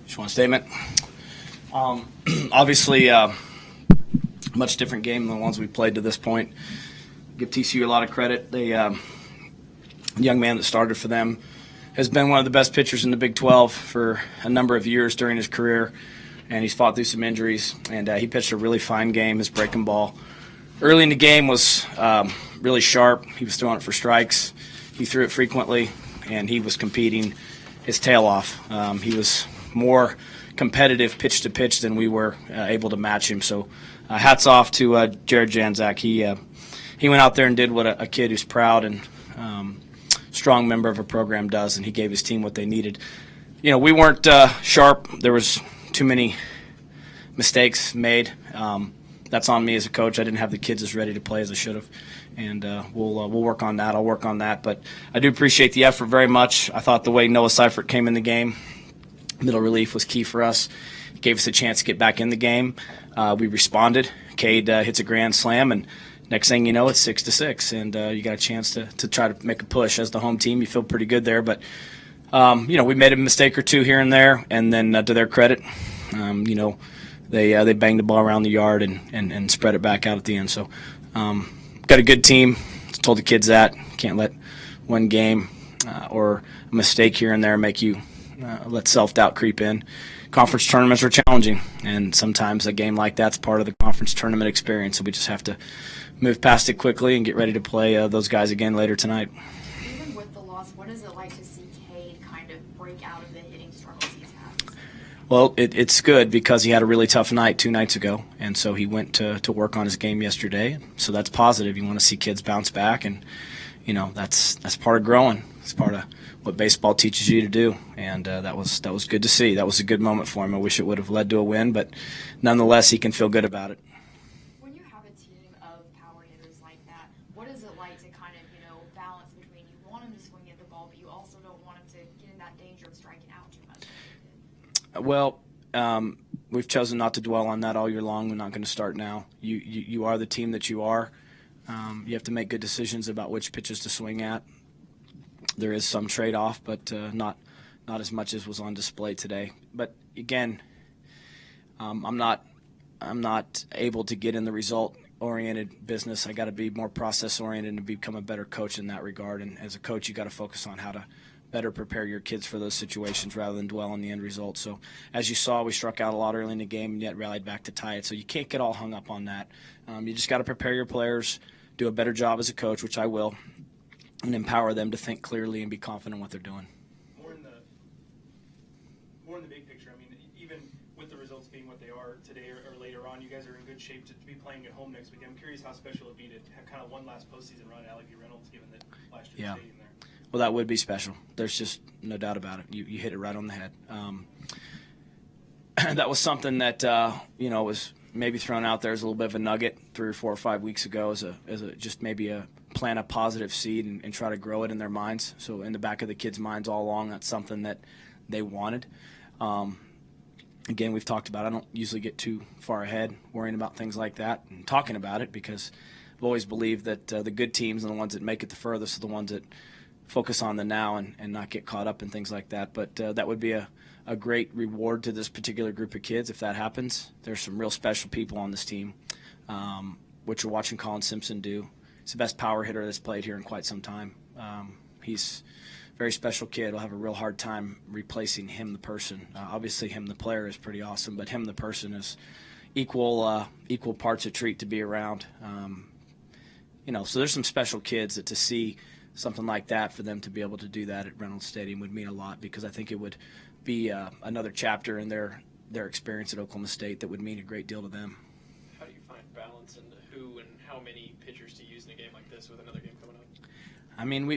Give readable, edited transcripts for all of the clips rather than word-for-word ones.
Just want a statement. Obviously, much different game than the ones we played to this point. Give TCU a lot of credit. The young man that started for them has been one of the best pitchers in the Big 12 for a number of years during his career, and he's fought through some injuries, and he pitched a really fine game. His breaking ball early in the game was really sharp. He was throwing it for strikes. He threw it frequently, and he was competing his tail off. He was more competitive pitch to pitch than we were able to match him. So hats off to Jared Janczak. He went out there and did what a kid who's proud and strong member of a program does, and he gave his team what they needed. You know, we weren't sharp. There was too many mistakes made. That's on me as a coach. I didn't have the kids as ready to play as I should have, and we'll work on that. I'll work on that, but I do appreciate the effort very much. I thought the way Noah Seifert came in the game, middle relief, was key for us. It gave us a chance to get back in the game. We responded. Cade hits a grand slam, and next thing you know, it's 6-6, and you got a chance to try to make a push. As the home team, you feel pretty good there, but we made a mistake or two here and there, and then to their credit, they banged the ball around the yard and spread it back out at the end. So got a good team. Told the kids that. Can't let one game or a mistake here and there make you let self-doubt creep in. Conference tournaments are challenging, and sometimes a game like that's part of the conference tournament experience, so we just have to move past it quickly and get ready to play those guys again later tonight. Even with the loss, what is it like to see Cade kind of break out of the hitting struggles he's had? Well, it's good because he had a really tough night 2 nights ago, and so he went to work on his game yesterday. So that's positive. You want to see kids bounce back, and that's part of growing. It's part of what baseball teaches you to do, and that was good to see. That was a good moment for him. I wish it would have led to a win, but nonetheless, he can feel good about it. When you have a team of power hitters like that, what is it like to kind of balance between you want him to swing at the ball, but you also don't want him to get in that danger of striking out too much? Well, we've chosen not to dwell on that all year long. We're not going to start now. You are the team that you are. You have to make good decisions about which pitches to swing at. There is some trade-off, but not as much as was on display today. But again, I'm not able to get in the result-oriented business. I got to be more process-oriented and become a better coach in that regard. And as a coach, you got to focus on how to better prepare your kids for those situations rather than dwell on the end result. So as you saw, we struck out a lot early in the game and yet rallied back to tie it. So you can't get all hung up on that. You just got to prepare your players, do a better job as a coach, which I will, and empower them to think clearly and be confident in what they're doing. More in the big picture, I mean, even with the results being what they are today or later on, you guys are in good shape to be playing at home next week. I'm curious how special it'd be to have kind of one last postseason run at Alec Reynolds, given that last year's stadium there. Well, that would be special. There's just no doubt about it. You hit it right on the head. That was something that was maybe thrown out there as a little bit of a nugget 3 or 4 or 5 weeks ago as a just maybe a plant a positive seed and try to grow it in their minds. So in the back of the kids' minds all along, that's something that they wanted. Again, we've talked about it. I don't usually get too far ahead worrying about things like that and talking about it because I've always believed that the good teams and the ones that make it the furthest are the ones that focus on the now and not get caught up in things like that. But that would be a great reward to this particular group of kids if that happens. There's some real special people on this team, which you're watching Colin Simpson do. He's the best power hitter that's played here in quite some time. He's a very special kid. We'll have a real hard time replacing him, the person. Obviously, him, the player, is pretty awesome, but him, the person, is equal parts a treat to be around. So there's some special kids that to see something like that, for them to be able to do that at Reynolds Stadium would mean a lot because I think it would be another chapter in their experience at Oklahoma State that would mean a great deal to them. How do you find balance in who and how many pitchers to use in a game like this with another game coming up? I mean,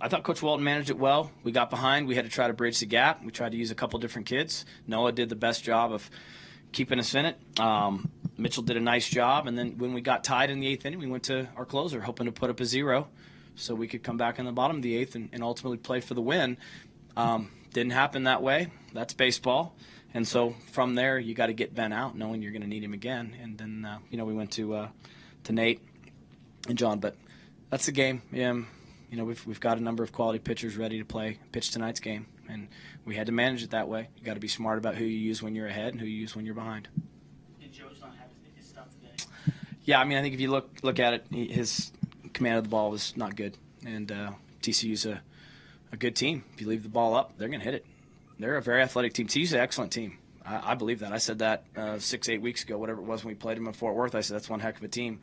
I thought Coach Walton managed it well. We got behind. We had to try to bridge the gap. We tried to use a couple different kids. Noah did the best job of keeping us in it. Mitchell did a nice job. And then when we got tied in the 8th inning, we went to our closer, hoping to put up a 0 so we could come back in the bottom of the 8th and ultimately play for the win. Didn't happen that way. That's baseball. And so from there, you got to get Ben out, knowing you're going to need him again. And then, we went to Nate and John. But that's the game. We've got a number of quality pitchers ready to pitch tonight's game. and we had to manage it that way. You got to be smart about who you use when you're ahead and who you use when you're behind. Did Joe's not have his stuff today? Yeah, I mean, I think if you look at it, his command of the ball was not good, and TCU's a good team. If you leave the ball up, they're going to hit it. They're a very athletic team. TCU's an excellent team. I believe that. I said that 6-8 weeks ago, whatever it was when we played them in Fort Worth. I said that's one heck of a team.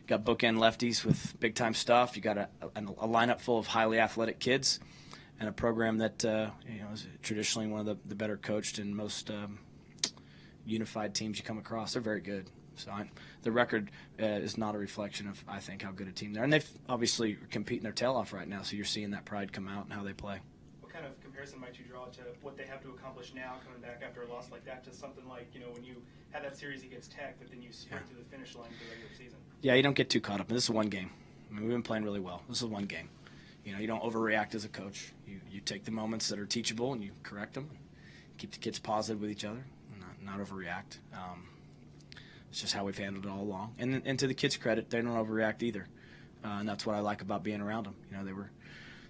You got bookend lefties with big-time stuff. You got a lineup full of highly athletic kids and a program that is traditionally one of the better coached and most unified teams you come across. They're very good. So the record is not a reflection of, I think, how good a team they are. And they've obviously competing their tail off right now, so you're seeing that pride come out and how they play. What kind of comparison might you draw to what they have to accomplish now coming back after a loss like that to something like, when you had that series against Tech, but then you sprint to the finish line of the regular season? Yeah, you don't get too caught up. This is one game. I mean, we've been playing really well. This is one game. You don't overreact as a coach. You take the moments that are teachable and you correct them. Keep the kids positive with each other and not overreact. It's just how we've handled it all along. And to the kids' credit, they don't overreact either. And that's what I like about being around them. They were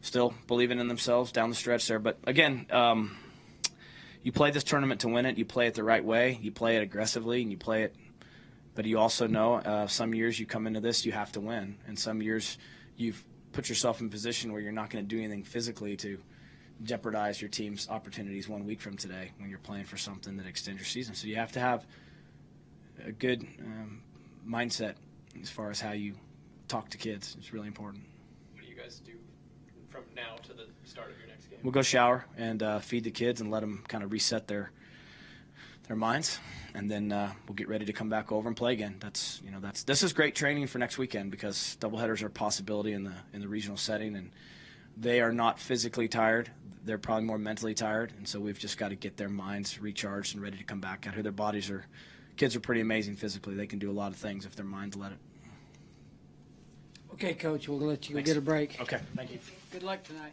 still believing in themselves down the stretch there. But, again, you play this tournament to win it. You play it the right way. You play it aggressively, and you play it. But you also know some years you come into this, you have to win. And some years you've put yourself in a position where you're not going to do anything physically to jeopardize your team's opportunities 1 week from today when you're playing for something that extends your season. So you have to have a good mindset as far as how you talk to kids. It's really important. What do you guys do from now to the start of your next game? We'll go shower and feed the kids and let them kind of reset their minds, and then we'll get ready to come back over and play again. This is great training for next weekend because doubleheaders are a possibility in the regional setting, and they are not physically tired. They're probably more mentally tired, and so we've just got to get their minds recharged and ready to come back out here. Kids are pretty amazing physically. They can do a lot of things if their minds let it. Okay, Coach, we'll let you go Thanks. get a break. Okay, thank you. Good luck tonight.